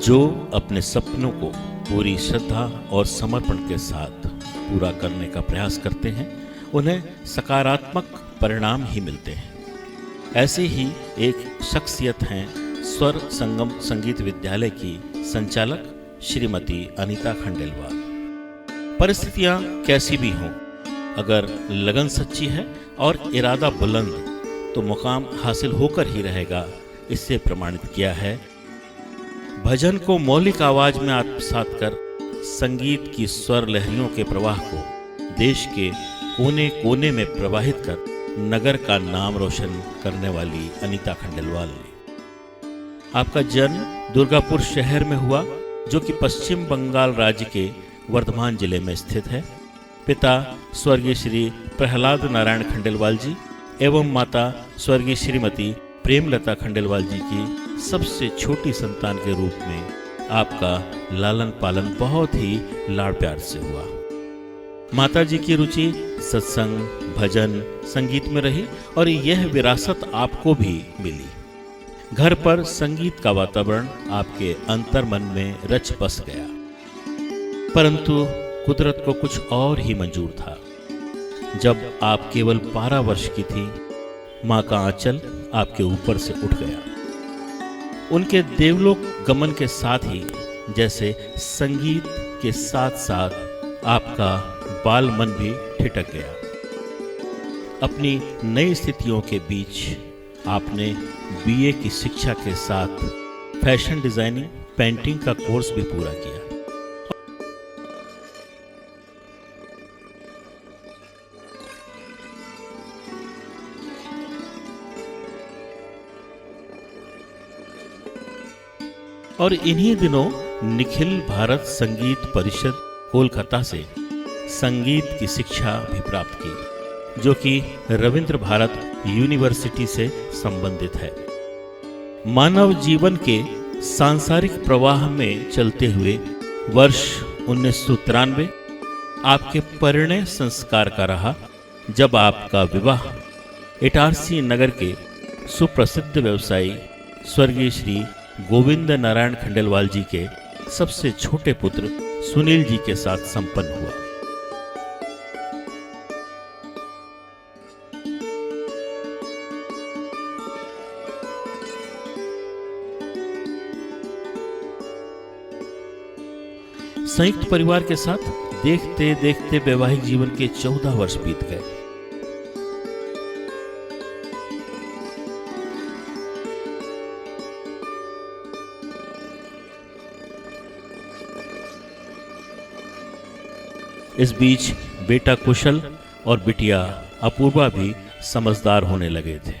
जो अपने सपनों को पूरी श्रद्धा और समर्पण के साथ पूरा करने का प्रयास करते हैं, उन्हें सकारात्मक परिणाम ही मिलते हैं। ऐसे ही एक शख्सियत हैं स्वर संगम संगीत विद्यालय की संचालक श्रीमती अनीता खंडेलवाल। परिस्थितियां कैसी भी हों, अगर लगन सच्ची है और इरादा बुलंद, तो मुकाम हासिल होकर ही रहेगा, इससे प्रमाणित किया है। भजन को मौलिक आवाज में आत्मसात कर संगीत की स्वर लहरियों के प्रवाह को देश के कोने कोने में प्रवाहित कर नगर का नाम रोशन करने वाली अनीता खंडेलवाल ने। आपका जन्म दुर्गापुर शहर में हुआ, जो कि पश्चिम बंगाल राज्य के वर्धमान जिले में स्थित है। पिता स्वर्गीय श्री प्रहलाद नारायण खंडेलवाल जी एवं माता स्वर्गीय श्रीमती प्रेमलता खंडेलवाल जी की सबसे छोटी संतान के रूप में आपका लालन पालन बहुत ही लाड़ प्यार से हुआ। माता जी की रुचि सत्संग, भजन, संगीत में रही और यह विरासत आपको भी मिली। घर पर संगीत का वातावरण आपके अंतर मन में रच बस गया, परंतु कुदरत को कुछ और ही मंजूर था। जब आप केवल 12 वर्ष की थी, माँ का आंचल आपके ऊपर से उठ गया। उनके देवलोक गमन के साथ ही जैसे संगीत के साथ साथ आपका बाल मन भी ठिठक गया। अपनी नई स्थितियों के बीच आपने बीए की शिक्षा के साथ फैशन डिजाइनिंग, पेंटिंग का कोर्स भी पूरा किया। और इन्हीं दिनों निखिल भारत संगीत परिषद कोलकाता से संगीत की शिक्षा भी प्राप्त की, जो कि रविंद्र भारत यूनिवर्सिटी से संबंधित है। मानव जीवन के सांसारिक प्रवाह में चलते हुए वर्ष 1993 आपके परिणय संस्कार का रहा, जब आपका विवाह इटारसी नगर के सुप्रसिद्ध व्यवसायी स्वर्गीय श्री गोविंद नारायण खंडेलवाल जी के सबसे छोटे पुत्र सुनील जी के साथ संपन्न हुआ। संयुक्त परिवार के साथ देखते देखते वैवाहिक जीवन के 14 वर्ष बीत गए। इस बीच बेटा कुशल और बिटिया अपूर्वा भी समझदार होने लगे थे।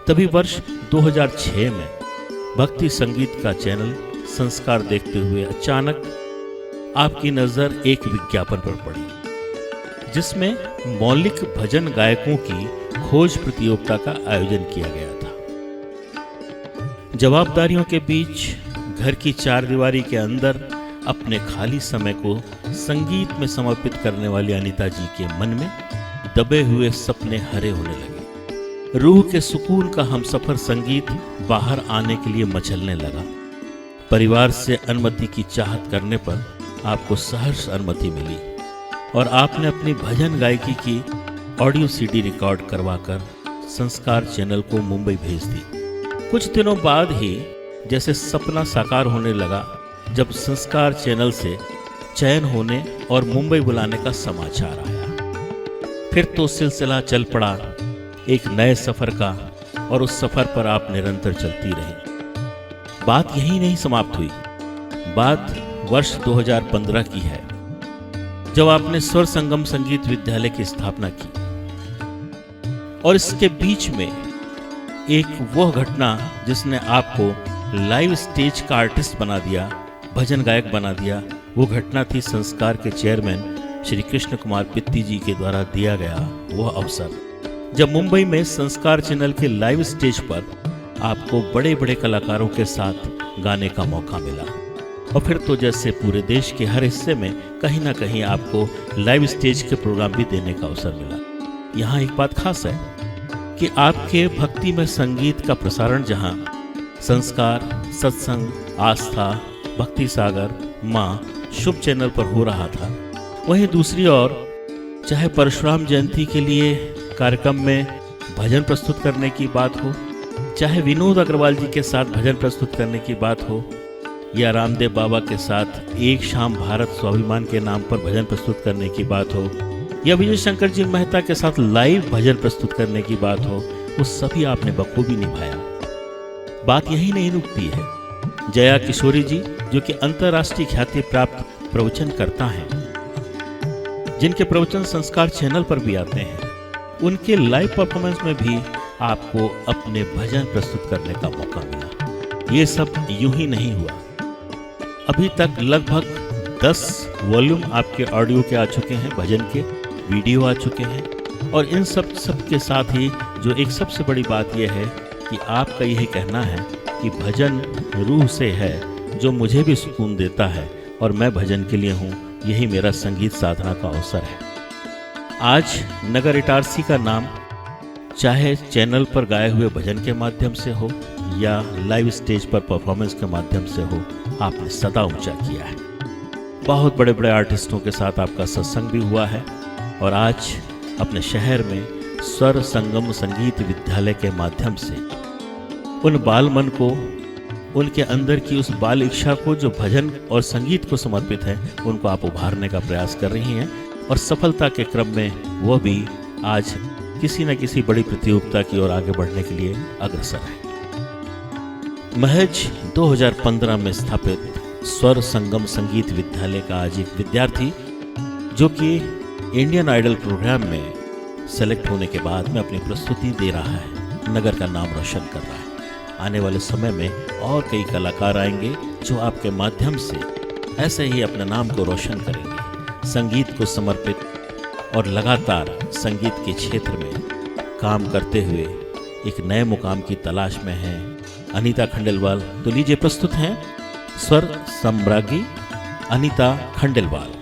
तभी वर्ष 2006 में भक्ति संगीत का चैनल संस्कार देखते हुए अचानक आपकी नजर एक विज्ञापन पर पड़ी, जिसमें मौलिक भजन गायकों की खोज प्रतियोगिता का आयोजन किया गया था। जवाबदारियों के बीच घर की चारदीवारी के अंदर अपने खाली समय को संगीत में समर्पित करने वाली अनीता जी के मन में दबे हुए सपने हरे होने लगे। रूह के सुकून का हमसफर संगीत बाहर आने के लिए मचलने लगा। परिवार से अनुमति की चाहत करने पर आपको सहर्ष अनुमति मिली और आपने अपनी भजन गायकी की ऑडियो सीडी रिकॉर्ड करवाकर संस्कार चैनल को मुंबई भेज दी। कुछ दिनों बाद ही जैसे सपना साकार होने लगा, जब संस्कार चैनल से चयन होने और मुंबई बुलाने का समाचार आया। फिर तो सिलसिला चल पड़ा एक नए सफर का, और उस सफर पर आप निरंतर चलती रही। बात यही नहीं समाप्त हुई। बात वर्ष 2015 की है, जब आपने स्वर संगम संगीत विद्यालय की स्थापना की। और इसके बीच में एक वह घटना जिसने आपको लाइव स्टेज का आर्टिस्ट बना दिया, भजन गायक बना दिया, वो घटना थी संस्कार के चेयरमैन श्री कृष्ण कुमार पित्ती जी के द्वारा दिया गया वह अवसर, जब मुंबई में संस्कार चैनल के लाइव स्टेज पर आपको बड़े बड़े कलाकारों के साथ गाने का मौका मिला। और फिर तो जैसे पूरे देश के हर हिस्से में कहीं ना कहीं आपको लाइव स्टेज के प्रोग्राम भी देने का अवसर मिला। यहाँ एक बात खास है कि आपके भक्ति में संगीत का प्रसारण जहाँ संस्कार, सत्संग, आस्था, भक्ति सागर, माँ, शुभ चैनल पर हो रहा था, वहीं दूसरी ओर चाहे परशुराम जयंती के लिए कार्यक्रम में भजन प्रस्तुत करने की बात हो, चाहे विनोद अग्रवाल जी के साथ भजन प्रस्तुत करने की बात हो, या रामदेव बाबा के साथ एक शाम भारत स्वाभिमान के नाम पर भजन प्रस्तुत करने की बात हो, या विजय शंकर जी मेहता के साथ लाइव भजन प्रस्तुत करने की बात हो, वो सभी आपने बखूबी निभाया। बात यही नहीं रुकती है। जया किशोरी जी, जो कि अंतर्राष्ट्रीय ख्याति प्राप्त प्रवचन करता है, जिनके प्रवचन संस्कार चैनल पर भी आते हैं, उनके लाइव परफॉर्मेंस में भी आपको अपने भजन प्रस्तुत करने का मौका मिला। ये सब यूं ही नहीं हुआ। अभी तक लगभग 10 वॉल्यूम आपके ऑडियो के आ चुके हैं, भजन के वीडियो आ चुके हैं, और इन सब के साथ ही जो एक सबसे बड़ी बात यह है कि आपका यही कहना है कि भजन रूह से है, जो मुझे भी सुकून देता है और मैं भजन के लिए हूँ, यही मेरा संगीत साधना का अवसर है। आज नगर इटारसी का नाम चाहे चैनल पर गाए हुए भजन के माध्यम से हो या लाइव स्टेज पर परफॉर्मेंस के माध्यम से हो, आपने सदा ऊंचा किया है। बहुत बड़े बड़े आर्टिस्टों के साथ आपका सत्संग भी हुआ है, और आज अपने शहर में स्वर संगम संगीत विद्यालय के माध्यम से उन बाल मन को, उनके अंदर की उस बाल इच्छा को जो भजन और संगीत को समर्पित है, उनको आप उभारने का प्रयास कर रही हैं, और सफलता के क्रम में वो भी आज किसी न किसी बड़ी प्रतियोगिता की ओर आगे बढ़ने के लिए अग्रसर है। महज 2015 में स्थापित स्वर संगम संगीत विद्यालय का आज एक विद्यार्थी, जो कि इंडियन आइडल प्रोग्राम में सेलेक्ट होने के बाद में अपनी प्रस्तुति दे रहा है, नगर का नाम रोशन कर रहा है। आने वाले समय में और कई कलाकार आएंगे जो आपके माध्यम से ऐसे ही अपने नाम को रोशन करेंगे। संगीत को समर्पित और लगातार संगीत के क्षेत्र में काम करते हुए एक नए मुकाम की तलाश में हैं अनीता खंडेलवाल। तो लीजिए प्रस्तुत हैं स्वर सम्राज्ञी अनीता खंडेलवाल।